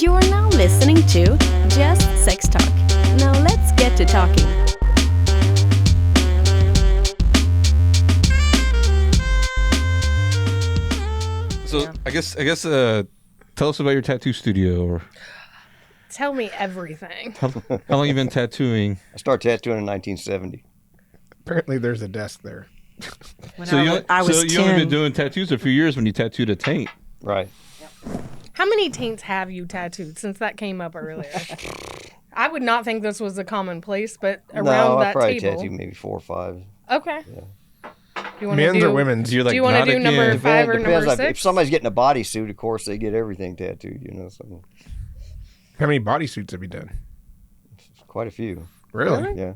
You're now listening to Just Sex Talk. Now let's get to talking. So Yeah. I guess tell us about your tattoo studio, or Tell me everything. how long you been tattooing. I started tattooing in 1970. Apparently, there's a desk there. When So I was you 10. only been doing tattoos a few years when you tattooed a taint. Right. How many taints have you tattooed since that came up earlier? I would not think this was a commonplace, but around No, I that probably table. tattooed maybe 4 or 5. Okay. Yeah. Do you wanna Men's do, or women's? You're like, Do you want to not do number again. 5 or Depends. number 6? If somebody's getting a bodysuit, of course, they get everything tattooed, you know. So How many bodysuits have you done? quite a few. Really? Yeah.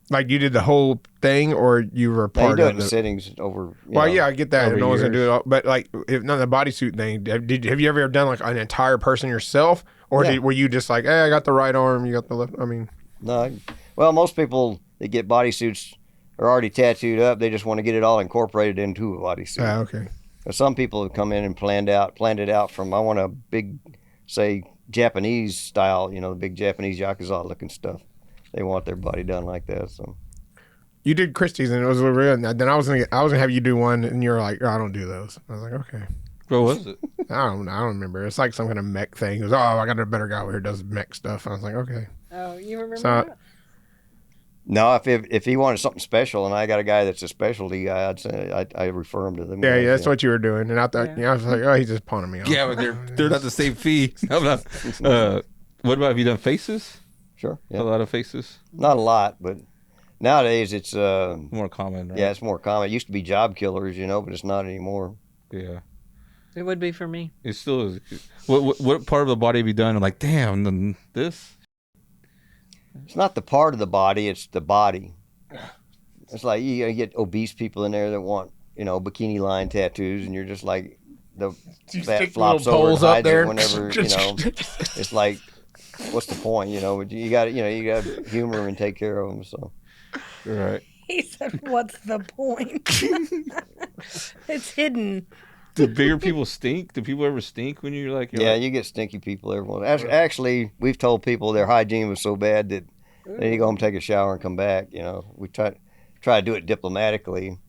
Like you did the whole thing, or you were Now, you part do it of in the? sittings over. Well, yeah, I get that. over No one's gonna do years. it all, but like, if not the bodysuit thing, have you ever done like an entire person yourself, or Yeah. were you just like, hey, I got the right arm, you got the left? I mean, No. Well, most people that get bodysuits are already tattooed up. They just want to get it all incorporated into a bodysuit. okay. But some people have come in and planned it out from, I want a big, say, Japanese style, you know, the big Japanese yakuza looking stuff. They want their body done like that. So You did Christie's, and it was real. And then I was gonna have you do one, and you're like, oh, I don't do those. I was like, okay. What was it? I don't remember. It's like some kind of mech thing. It was, oh, I got a better guy over here who does mech stuff. I was like, okay. Oh, you remember So- that? no, if he wanted something special, and I got a guy that's a specialty guy, I'd say I refer him to them. Yeah, guys, that's what you were doing. And I thought, Yeah. I was like, oh, he's just pawning me off. Yeah, but they're not the same fee. I'm not. What about, have you done faces? Sure. A Yeah. lot of faces. Not a lot, but nowadays it's More common, right? yeah, it's more common. It used to be job killers, you know, but it's not anymore. Yeah. It would be for me. It still is. What part of the body have you done? I'm like, damn, then this. It's not the part of the body; it's the body. It's like you get obese people in there that want, you know, bikini line tattoos, and you're just like the You fat stick flops little over and poles up hides there. it whenever, you know. It's like, what's the point, you know? You got to humor and take care of them. So Right. He said, what's the point? It's hidden. Do bigger people stink? Do people ever stink when you're like? yeah, you get stinky people. Everyone. Actually, we've told people their hygiene was so bad that they need to go home, take a shower, and come back. You know, we try to do it diplomatically.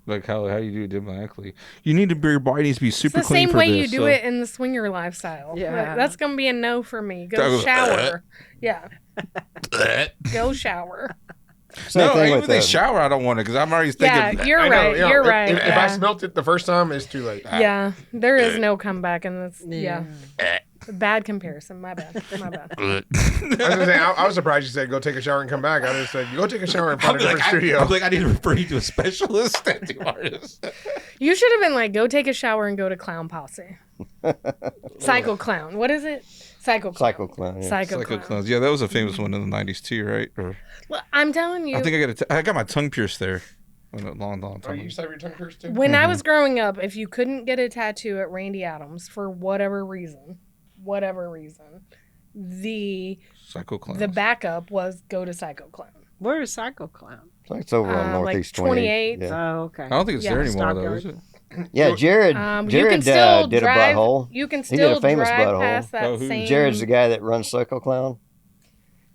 Like how you do it diplomatically. You need to, your body needs to be super It's the clean same for way this. you do so- it in the swinger lifestyle. Yeah. Like, that's going to be a no for me. That Go was- shower. Yeah. Go shower. Same No, thing even with if they the- shower, I don't want it because I'm already thinking. Yeah, you're I know, right. yeah. You're right. If I yeah. smelt it the first time, it's too late. Yeah, there is no comeback in this. Yeah. Bad comparison. My bad. My bad. I was gonna say, I was surprised you said go take a shower and come back. I just said, go take a shower and find a different studio. I'm like, I need to refer you to a specialist tattoo artist. You should have been like, go take a shower and go to Clown Posse. Psycho Clown. What is it? Psycho Clown. Psycho Clown. Yeah. Psycho Psycho Clown. clowns. Yeah, that was a famous one in the '90s too, right? Or Well, I'm telling you, I think I got my tongue pierced there. A long Oh, time. you used to have your tongue pierced too? when I was growing up, if you couldn't get a tattoo at Randy Adams for whatever reason, the Psycho clowns. backup was go to Psycho Clown. Where is Psycho Clown? It's over on like Northeast 28. 28. Yeah, Oh, okay. I don't think it's Yeah, there anymore though, Stockyard. is it? yeah. Jared You can still did drive. a butthole. You can He did a still famous drive butthole. past that Oh, who? same. Jared's the guy that runs Psycho Clown.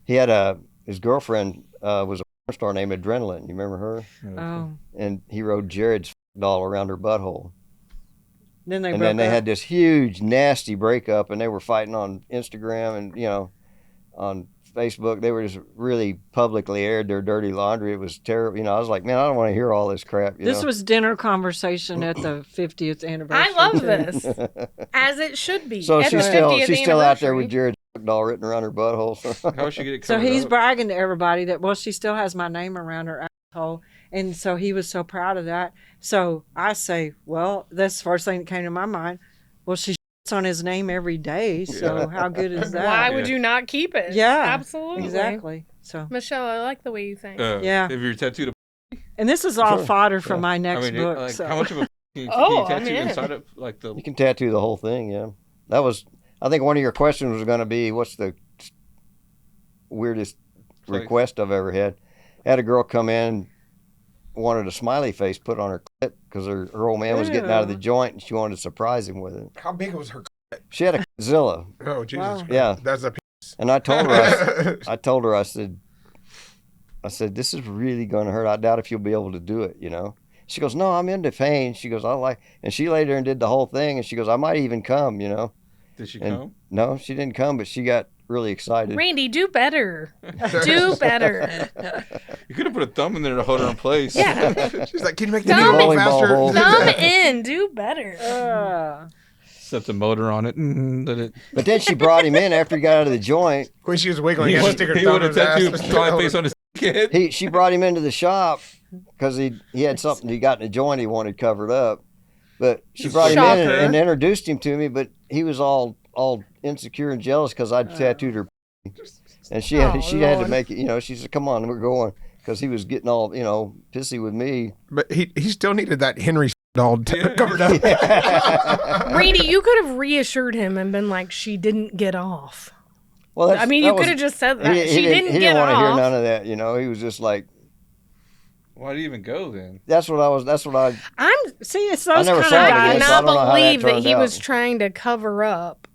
He had his girlfriend was a porn star named Adrenaline. You remember her? Oh. And he rode Jared's doll around her butthole. Then they And broke then they up. had this huge, nasty breakup, and they were fighting on Instagram and, you know, on Facebook. They were just really publicly aired their dirty laundry. It was terrible. You know, I was like, man, I don't want to hear all this crap. You This know? was dinner conversation at the 50th anniversary. I love too. this, as it should be. So At she's the still 50th out there with anniversary. Jared's doll written around her butthole. So. How would she get it So covered he's up? bragging to everybody that, well, she still has my name around her asshole. And so he was so proud of that. So I say, well, that's the first thing that came to my mind. Well, she shits on his name every day. So how good is that? Why would you not keep it? Yeah, absolutely. Exactly. So, Michelle, I like the way you think. Yeah. If you're tattooed, and this is all Sure. fodder for Yeah. my next I mean, book. like, so. how much of a can you Oh, I'm tattoo in. inside of like the? You can tattoo the whole thing, yeah. That was, I think one of your questions was going to be, what's the weirdest Place. request I've ever had? I had a girl come in, wanted a smiley face put on her clit because her old man was getting out of the Ew. joint and she wanted to surprise him with it. How big was her? She had a Zilla. Oh Jesus! Wow. Christ. Yeah. That's a. And I told her, I told her, I said, this is really going to hurt. I doubt if you'll be able to do it, you know. She goes, no, I'm into pain. She goes, and she laid there and did the whole thing. And she goes, I might even come, you know. Did she And come? no, she didn't come, but she got really excited. Randy, do better. Do better. You could have put a thumb in there to hold her in place. Yeah. She's like, can you make the Thumb- needle go Bowling ball faster? hole. Thumb in. Do better. Set the motor on it. Let it. But then she brought him in after he got out of the joint. When she was wiggling, He she would stick her have thumb in his ass. tattooed smiley face on his kid. She brought him into the shop because he had something he got in the joint he wanted covered up. But she brought him in Shocker. and introduced him to me, but he was all insecure and jealous because I'd tattooed her. And she had to Lord. make it, you know, she said, come on, we're going. Because he was getting all, you know, pissy with me. But he still needed that Henry doll covered up. Randy, you could have reassured him and been like, she didn't get off. Well, I mean, you could have just said that. She didn't He get didn't want to hear off. none of that, you know. He was just like, Why'd he even go then? that's what I, See, it's those never kind of saw it I again, guys. so I cannot don't know how that believe that turned he out. was trying to cover up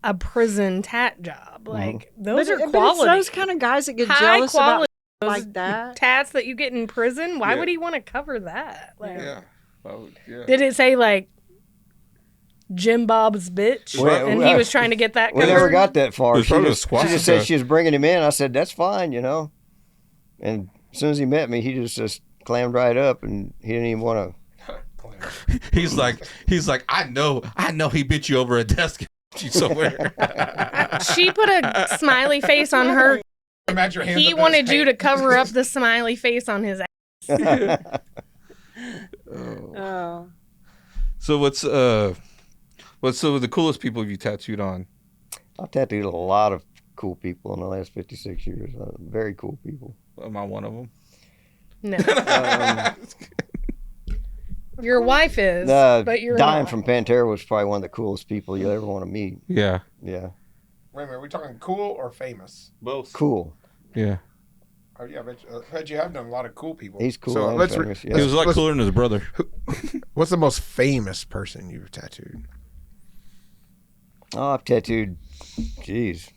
a prison tat job. Like, those are But it's quality. those kind of guys that get High jealous quality. about like that. Tats that you get in prison. Why Yeah. would he want to cover that? Like, Yeah. Oh, yeah. did it say like Jim Bob's bitch? Well, and he was trying to get that we covered? never got that far. There's She probably a just, squat she just said stuff. she was bringing him in. I said, that's fine, you know. And as soon as he met me, he just clammed right up, and he didn't even want to. He's like, I know he bit you over a desk somewhere. She put a smiley face on her. Imagine your hands He up in wanted his you paint. to cover up the smiley face on his ass. Oh. So what's the coolest people you tattooed on? I've tattooed a lot of cool people in the last 56 years. Very cool people. Am I one of them? No. Um, Your wife is, but you're Dying not. from Pantera was probably one of the coolest people you'll ever want to meet. Yeah. Yeah. Wait a minute, are we talking cool or famous? Both. Cool. Yeah. Oh yeah, but you have done a lot of cool people. He's cool So and let's famous, yeah. He was a lot let's- cooler than his brother. What's the most famous person you've tattooed? Oh, I've tattooed, jeez.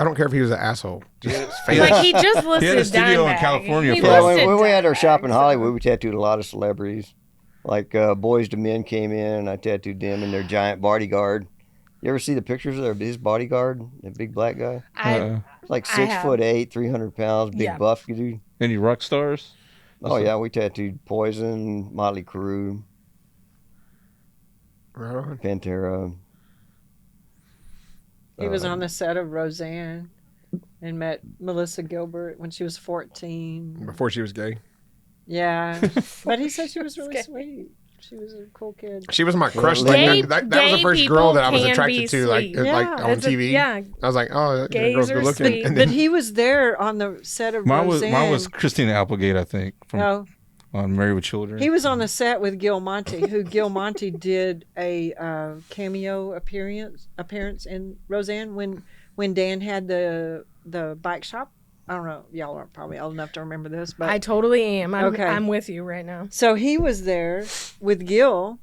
I don't care if he was an asshole. Just famous. Like he just listed He had a studio in Dimebag. California He for- Yeah, listed when we had our shop in Dimebag, Hollywood, we tattooed a lot of celebrities. Like Boys to Men came in, and I tattooed them and their giant bodyguard. You ever see the pictures of his bodyguard, that big black guy? I Like I 6'8", 300 pounds, big Yeah. buff dude. Any rock stars? Oh yeah, we tattooed Poison, Motley Crue, Right on. Pantera. He was on the set of Roseanne and met Melissa Gilbert when she was 14. Before she was gay. Yeah. But he said she was really sweet. She was a cool kid. She was my crush. Gay- That was the gay first people girl that I was can attracted be to, like sweet. like Yeah. on It's a- TV. yeah. I was like, oh, that Gays girl's are good looking. sweet. And But then, he was there on the set of Mine Roseanne. was Christina Applegate, I think, from No, on Married with Children. he was on the set with Gil Monty, who Gil Monty did a cameo appearance in Roseanne when Dan had the bike shop. I don't know, y'all aren't probably old enough to remember this, but I totally am. Okay. I'm with you right now. so he was there with Gil.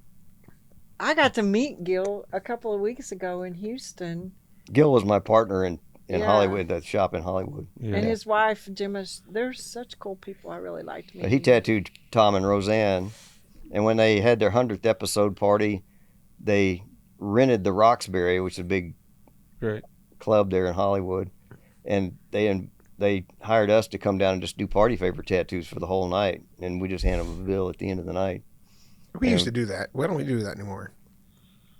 I got to meet Gil a couple of weeks ago in Houston, Gil was my partner in Yeah. Hollywood, that shop in Hollywood. Yeah. and his wife Gemma. They're such cool people. I really liked meeting. But he tattooed Tom and Roseanne, and when they had their 100th episode party, they rented the Roxbury, which is a big Right. club there in Hollywood, and they hired us to come down and just do party favor tattoos for the whole night, and we just hand them a bill at the end of the night. we used to do that. Why don't we do that anymore?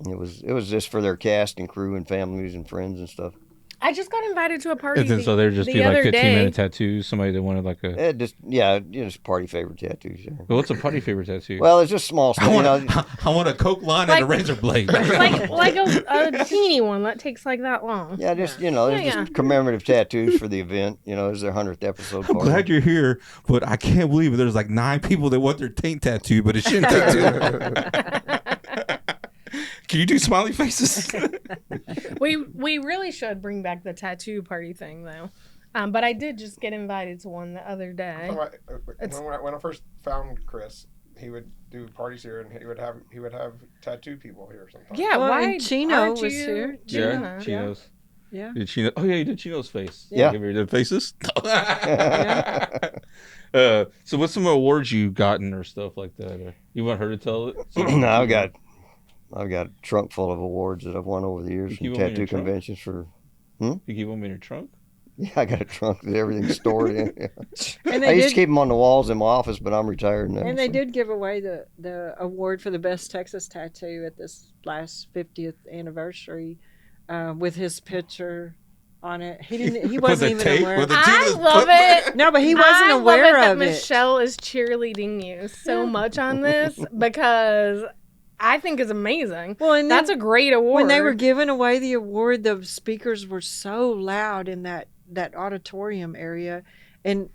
It was just for their cast and crew and families and friends and stuff. I just got invited to a party. And then so they're just the do like other 15-minute day. tattoos. Somebody that wanted like a. Just party favor tattoos. Yeah. Well, what's a party favorite tattoo? Well, it's just small stuff. I You want, know, I want a Coke line Like- and a razor blade. like a teeny one that takes like that long. yeah, just there's Yeah. just commemorative tattoos for the event. It's their 100th episode I'm party. glad you're here, but I can't believe it. There's like 9 people that want their taint tattooed, but it's shin tattoo. Can you do smiley faces? We really should bring back the tattoo party thing though. But I did just get invited to one the other day. When I first found Chris, he would do parties here, and he would have tattoo people here sometimes. Yeah, Well, why and Chino aren't was you here. Yeah, Gina? Chino's. Yeah. Did Chino? Oh yeah, you did Chino's face. Yeah. Give her the faces. So what's some awards you gotten or stuff like that? Or you want her to tell it? No, I've got a trunk full of awards that I've won over the years You from keep 'em in your tattoo trunk? conventions for. You keep them in your trunk? Yeah, I got a trunk that everything's stored in. And I they used did to keep them on the walls in my office, but I'm retired now. And they so. did give away the award for the best Texas tattoo at this last 50th anniversary with his picture on it. He didn't. He wasn't even aware. I love it. No, but he wasn't aware that of it. Michelle is cheerleading you so much on this because I think it's amazing. Well, and That's a great award. when they were giving away the award, the speakers were so loud in that auditorium area, and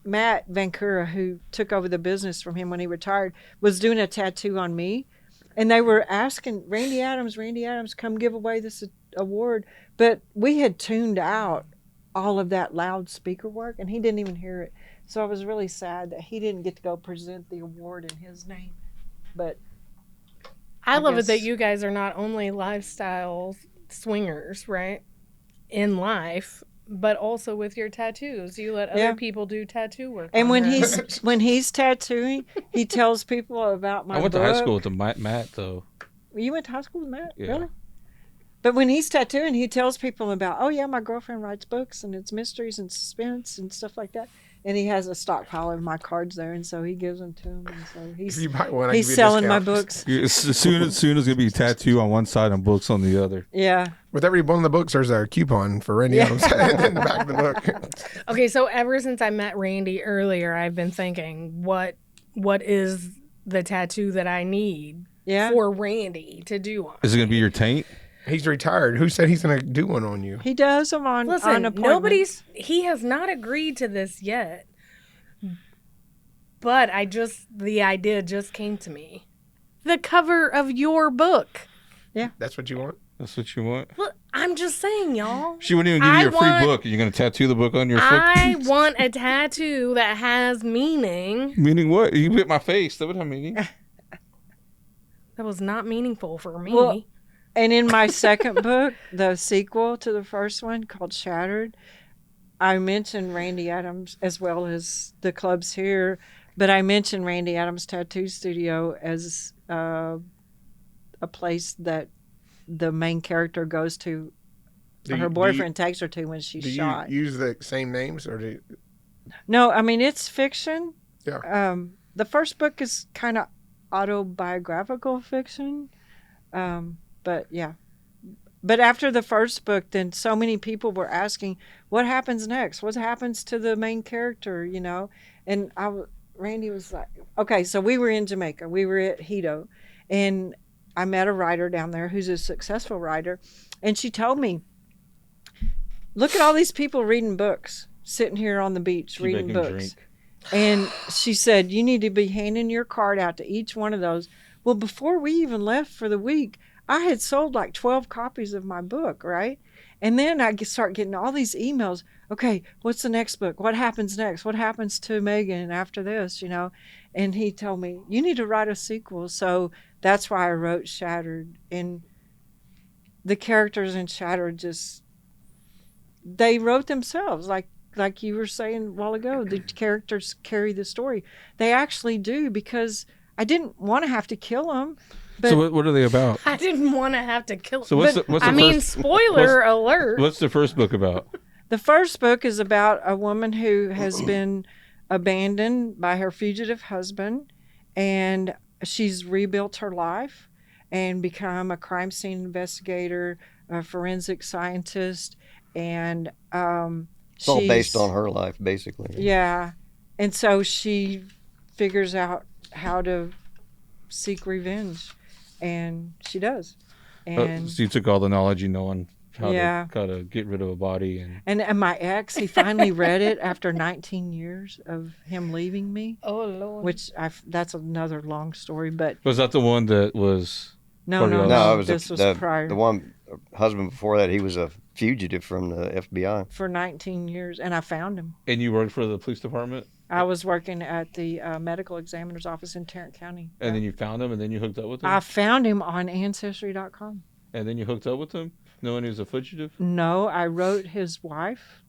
Matt Vancouver, who took over the business from him when he retired, was doing a tattoo on me, and they were asking Randy Adams, come give away this award, but we had tuned out all of that loud speaker work, and he didn't even hear it. So I was really sad that he didn't get to go present the award in his name, but. I love it that guess- you guys are not only lifestyle swingers, right, in life, but also with your tattoos. You let Yeah. other people do tattoo work. And on when her. he's tattooing, he tells people about my I went book. to high school with the Matt though. You went to high school with Matt? Yeah. Really? But when he's tattooing, he tells people about, oh yeah, my girlfriend writes books and it's mysteries and suspense and stuff like that. And he has a stockpile of my cards there, and so he gives them to him. And so If you buy one, I he's give you a selling my discount. books. As soon as it's gonna be tattoo on one side and books on the other. Yeah. With every one of the books, there's a coupon for Randy Adams in the back of the book. Okay, so ever since I met Randy earlier, I've been thinking, what is the tattoo that I need Yeah. for Randy to do on? Is it gonna be your taint? He's retired. Who said he's going to do one on you? He does them on Listen, appointments. he has not agreed to this yet. But the idea just came to me. The cover of your book. That's what you want? That's what you want? Well, I'm just saying, y'all. She wouldn't even give I you a free want- book. You're gonna tattoo the book on your foot? I want a tattoo that has meaning. Meaning what? You bit my face. That would have meaning. That was not meaningful for me. Well, and in my second book, the sequel to the first one called Shattered, I mentioned Randy Adams as well as the clubs here, but I mentioned Randy Adams Tattoo Studio as a place that the main character goes to. Her boyfriend takes her to when she's Do you shot. use the same names, or do you, No, I mean, it's fiction. Yeah. The first book is kind of autobiographical fiction. But yeah. But after the first book, then so many people were asking, what happens next? What happens to the main character, you know? And Randy was like, okay, so we were in Jamaica. We were at Hito. And I met a writer down there who's a successful writer. And she told me, look at all these people reading books, sitting here on the beach She reading make 'em books. drink. And she said, you need to be handing your card out to each one of those. Well, before we even left for the week, I had sold like 12 copies of my book, right? And then I start getting all these emails. Okay, what's the next book? What happens next? What happens to Megan after this, you know? And he told me, you need to write a sequel. So that's why I wrote Shattered. And the characters in Shattered they wrote themselves, like you were saying a while ago, the characters carry the story. They actually do, because I didn't want to have to kill them. But So what are they about? I didn't want to have to kill. So what's the first, spoiler alert. What's the first book about? the first book is about a woman who has been abandoned by her fugitive husband, and she's rebuilt her life and become a crime scene investigator, a forensic scientist, and It's all based on her life, basically. Yeah. And so she figures out how to seek revenge, and she does. And So you took all the knowledge you know on how Yeah. to get rid of a body, and and my ex, he finally read it after 19 years of him leaving me, Oh Lord. which that's another long story, but was that the one that was? no, Part of no, the- no, No, it was this was the prior. one husband before that. He was a fugitive from the FBI. For 19 years, and I found him. And you worked for the police department? I was working at the medical examiner's office in Tarrant County. And then you found him, and then you hooked up with him. I found him on Ancestry.com. And then you hooked up with him, knowing he was a fugitive. No, I wrote his wife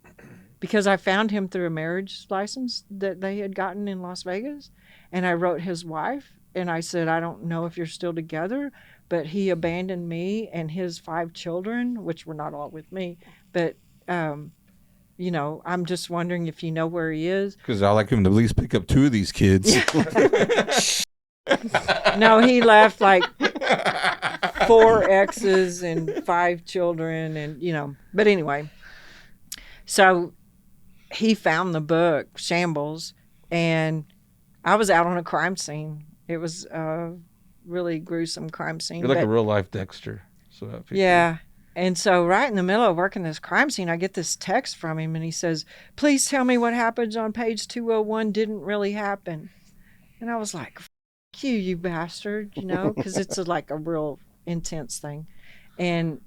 because I found him through a marriage license that they had gotten in Las Vegas. And I wrote his wife, and I said, I don't know if you're still together, but he abandoned me and his 5 children, which were not all with me. But, you know, I'm just wondering if you know where he is. Because I like him to at least pick up 2 of these kids. No, he left like 4 exes and 5 children, and you know. But anyway, so he found the book Shambles, and I was out on a crime scene. It was a really gruesome crime scene. You're like a real life Dexter. So yeah. And so right in the middle of working this crime scene, I get this text from him, and he says, "Please tell me what happened on page 201 didn't really happen." And I was like, "F you bastard," you know, because it's like a real intense thing. And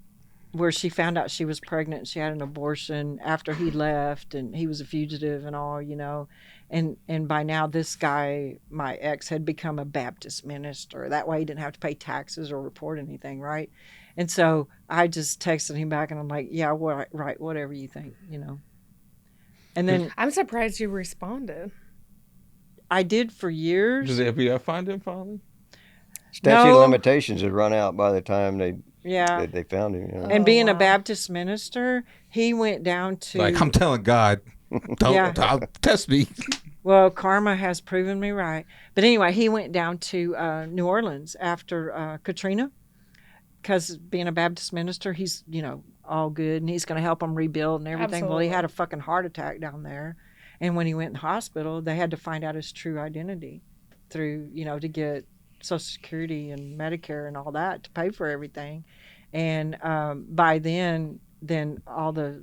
where she found out she was pregnant, she had an abortion after he left, and he was a fugitive and all, you know. And by now this guy, my ex, had become a Baptist minister. That way he didn't have to pay taxes or report anything, right? And so I just texted him back, and I'm like, yeah, right, whatever you think, you know. And then I'm surprised you responded. I did for years. Does the FBI find him finally? Statute No. of limitations had run out by the time they found him. You know? And being a wow. Baptist minister, he went down to Like, I'm telling God, don't test me. well, karma has proven me right. But anyway, he went down to New Orleans after Katrina, because being a Baptist minister, he's, you know, all good, and he's going to help them rebuild and everything. Absolutely. Well, he had a fucking heart attack down there. And when he went in the hospital, they had to find out his true identity through, you know, to get Social Security and Medicare and all that to pay for everything. And by then all the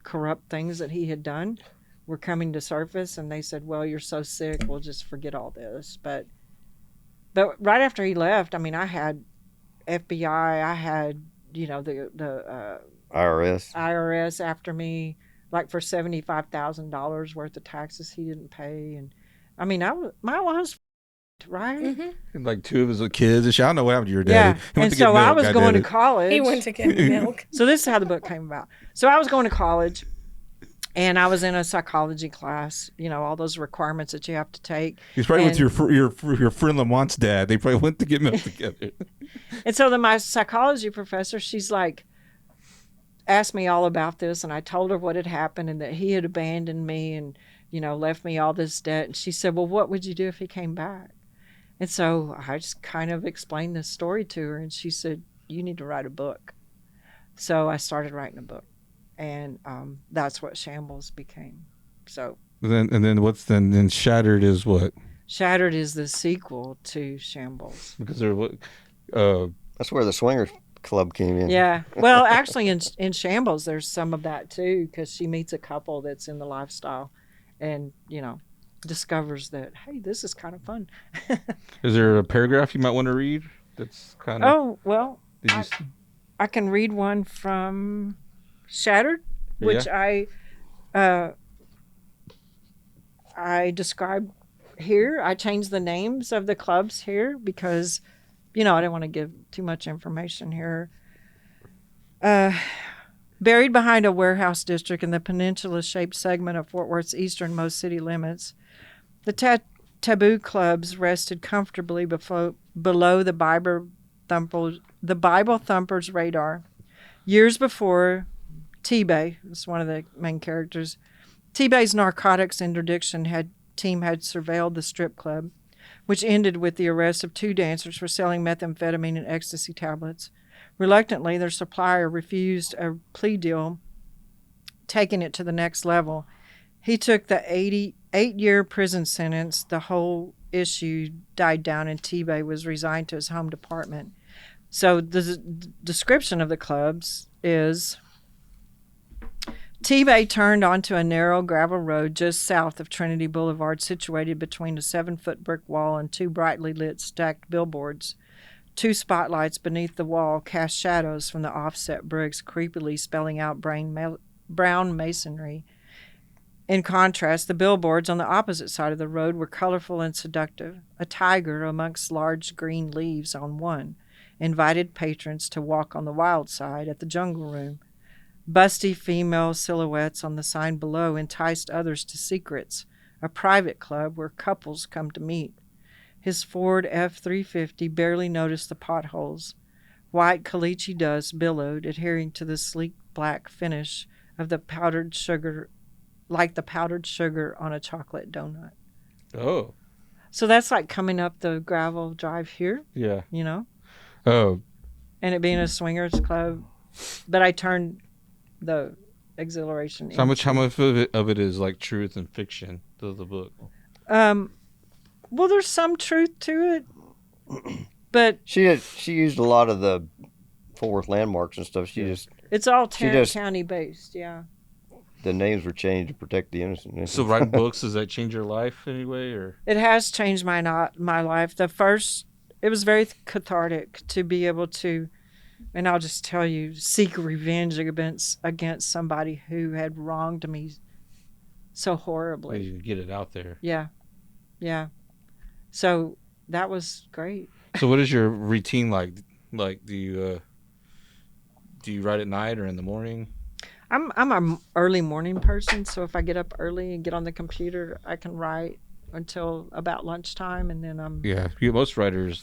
corrupt things that he had done were coming to surface, and they said, well, you're so sick, we'll just forget all this. But right after he left, I mean, I had FBI, I had, you know, the IRS after me, like for $75,000 worth of taxes he didn't pay. And I mean, my was right. Mm-hmm. And like 2 of his kids and shit. I don't know what happened to your daddy. Yeah, and so I was going to college. He went to get milk. So this is how the book came about. So I was going to college, and I was in a psychology class. You know, all those requirements that you have to take. He's probably with your friend Lamont's dad. They probably went to get milk together. And so then my psychology professor, she's like, asked me all about this, and I told her what had happened and that he had abandoned me and, you know, left me all this debt. And she said, well, what would you do if he came back? And so I just kind of explained this story to her, and she said, you need to write a book. So I started writing a book, and that's what Shambles became. So then Shattered is what? Shattered is the sequel to Shambles. Because they're what? That's where the swinger club came in. Yeah. Well, actually, in Shambles, there's some of that too, because she meets a couple that's in the lifestyle, and you know, discovers that, hey, this is kind of fun. Is there a paragraph you might want to read? That's kind of. Oh well, I can read one from Shattered, which I described here. I changed the names of the clubs here because, you know, I didn't want to give too much information here. Buried behind a warehouse district in the peninsula-shaped segment of Fort Worth's easternmost city limits, the taboo clubs rested comfortably below the Bible Thumper's radar. Years before, T-Bay, that's one of the main characters, T-Bay's narcotics interdiction team had surveilled the strip club, which ended with the arrest of 2 dancers for selling methamphetamine and ecstasy tablets. Reluctantly, their supplier refused a plea deal, taking it to the next level. He took the 88-year prison sentence. The whole issue died down, and T-Bay was resigned to his home department. So the description of the clubs is: T-Bay turned onto a narrow gravel road just south of Trinity Boulevard, situated between a 7-foot brick wall and 2 brightly lit stacked billboards. 2 spotlights beneath the wall cast shadows from the offset bricks, creepily spelling out brown masonry. In contrast, the billboards on the opposite side of the road were colorful and seductive. A tiger amongst large green leaves on one invited patrons to walk on the wild side at the Jungle Room. Busty female silhouettes on the sign below enticed others to Secrets, a private club where couples come to meet. His Ford F-350 barely noticed the potholes. White caliche dust billowed, adhering to the sleek black finish of the powdered sugar, like the powdered sugar on a chocolate donut. Oh. So that's like coming up the gravel drive here, Yeah. you know, Oh. and it being a swingers club. But I turned the exhilaration So how much of it is like truth and fiction to the book? Well, there's some truth to it, but She used a lot of the Fort Worth landmarks and stuff. it's all She Tarrant just- County based, yeah. The names were changed to protect the innocent. So writing books, does that change your life anyway, or? It has changed my life. It was very cathartic to be able to, and I'll just tell you, seek revenge against somebody who had wronged me so horribly. You get it out there. Yeah. So that was great. So what is your routine like? Like, do you write at night or in the morning? I'm an early morning person, so if I get up early and get on the computer, I can write until about lunchtime, and then I'm Most writing is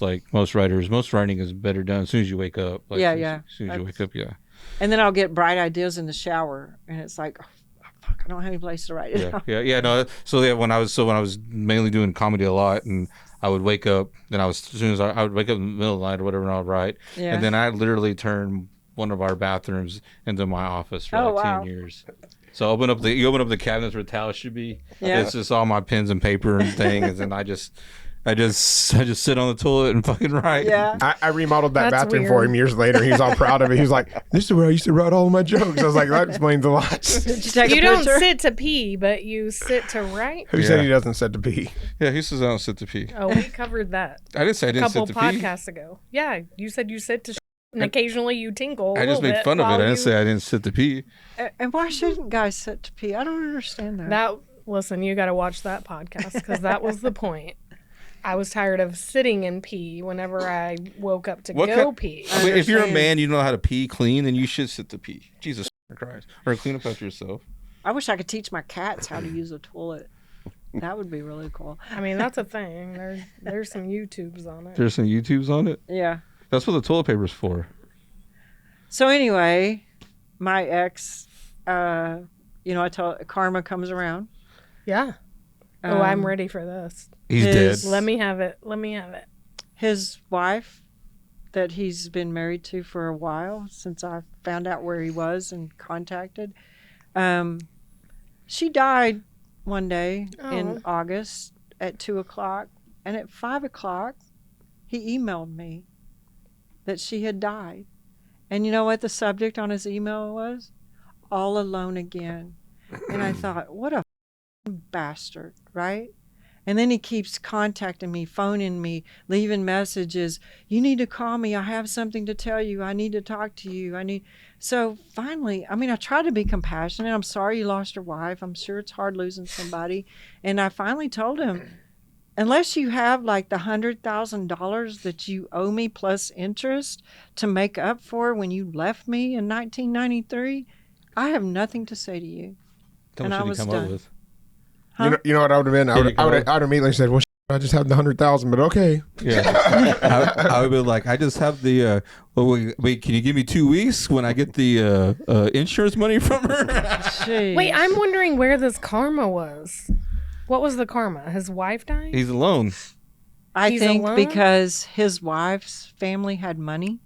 better done as soon as you wake up. Like, Yeah. As soon as you wake up, yeah. and then I'll get bright ideas in the shower, and it's like, oh, fuck, I don't have any place to write it. Yeah. No. So yeah, when I was mainly doing comedy a lot, and I would wake up, then as soon as I would wake up in the middle of the night or whatever, and I'd write, Yeah. and then I literally turned one of our bathrooms into my office for Oh, like wow. 10 years. So you open up the cabinets where the towels should be. Yeah. It's just all my pens and paper and things, and I just sit on the toilet and fucking write. Yeah. I remodeled that That's bathroom for weird. him years later. He was all proud of it. He was like, "This is where I used to write all of my jokes." I was like, "That explains a lot." Did you take You a don't picture? sit to pee, but you sit to write. Who said he doesn't sit to pee? Yeah, he says I don't sit to pee. Oh, we covered that I didn't say I a didn't couple sit to pee. podcasts ago. Yeah, you said you sit to and occasionally you tinkle. I just made fun of it. I didn't say I didn't sit to pee. And why shouldn't guys sit to pee? I don't understand that. Listen, you got to watch that podcast because that was the point. I was tired of sitting in pee whenever I woke up to go pee. I mean, if you're a understand. man, you know how to pee clean, then you should sit to pee. Jesus Christ. Or clean up after yourself. I wish I could teach my cats how to use a toilet. That would be really cool. I mean, that's a thing. There's some YouTubes on it. There's some YouTubes on it. Yeah. That's what the toilet paper's for. So anyway, my ex, I told karma comes around. Yeah. I'm Um, ready for this. He's His- dead. Let me have it. His wife, that he's been married to for a while, since I found out where he was and contacted, she died one day in August at 2:00, and at 5:00, he emailed me that she had died. And you know what the subject on his email was? All alone again. And I thought, what a bastard, right? And then he keeps contacting me, phoning me, leaving messages. You need to call me. I have something to tell you. I need to talk to you. So finally, I tried to be compassionate. I'm sorry you lost your wife. I'm sure it's hard losing somebody. And I finally told him, unless you have like the $100,000 that you owe me plus interest to make up for when you left me in 1993, I have nothing to say to you. How and much I did he was come done. up with? Huh? You know what I would have been? I would have immediately said, "Well, I just have the 100,000, but okay." Yeah. I would be like, I just have the, wait, can you give me 2 weeks when I get the insurance money from her? Jeez. Wait, I'm wondering where this karma was. What was the karma? His wife died? He's alone. I He's think alone? because his wife's family had money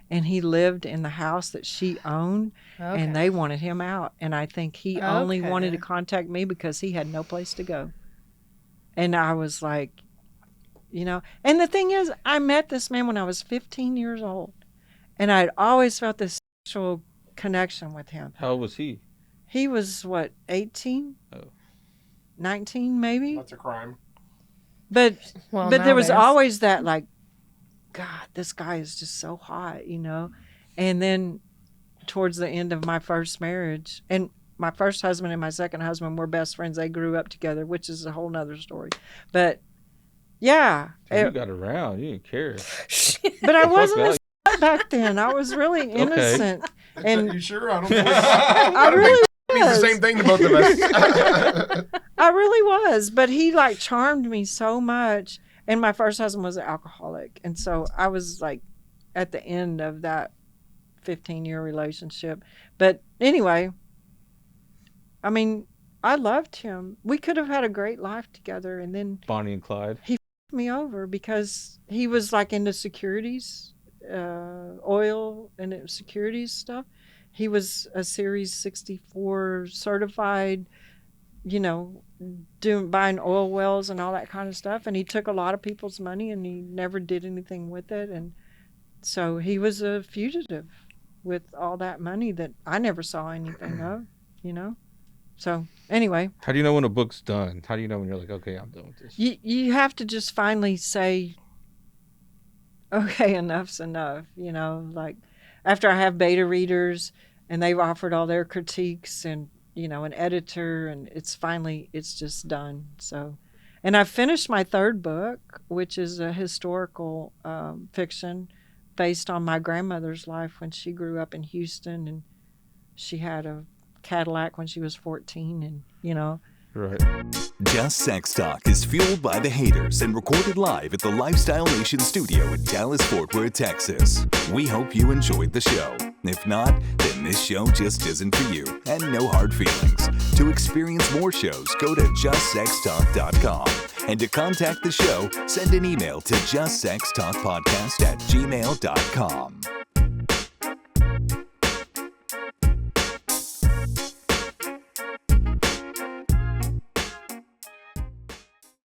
and he lived in the house that she owned Okay. and they wanted him out. And I think he only Okay. wanted to contact me because he had no place to go. And I was like, and the thing is, I met this man when I was 15 years old and I'd always felt this sexual connection with him. How old was he? He was, 18? Oh. 19 maybe? That's a crime. But Well, but there was nowadays. always that like, God, this guy is just so hot, And then towards the end of my first marriage, and my first husband and my second husband were best friends. They grew up together, which is a whole nother story. But yeah. You got around. You didn't care. But I wasn't a back then. I was really innocent. And you sure? I don't know. I really means the same thing to both of us. I really was. But he like charmed me so much. And my first husband was an alcoholic. And so I was like at the end of that 15-year relationship. But anyway, I mean, I loved him. We could have had a great life together. And then Bonnie and Clyde. He f***ed me over because he was like into securities, oil and securities stuff. He was a Series 64 certified, you know, buying oil wells and all that kind of stuff. And he took a lot of people's money and he never did anything with it. And so he was a fugitive with all that money that I never saw anything of, you know. So anyway. How do you know when a book's done? How do you know when you're like, okay, I'm done with this? You have to just finally say, okay, enough's enough, you know, like after I have beta readers and they've offered all their critiques and, you know, an editor, and it's just done. So, and I've finished my third book, which is a historical fiction based on my grandmother's life when she grew up in Houston, and she had a Cadillac when she was 14, and, you know. Right. Just Sex Talk is fueled by the haters and recorded live at the Lifestyle Nation studio in Dallas-Fort Worth, Texas. We hope you enjoyed the show. If not, then this show just isn't for you, and no hard feelings. To experience more shows, go to JustSexTalk.com. And to contact the show, send an email to JustSexTalkPodcast@gmail.com.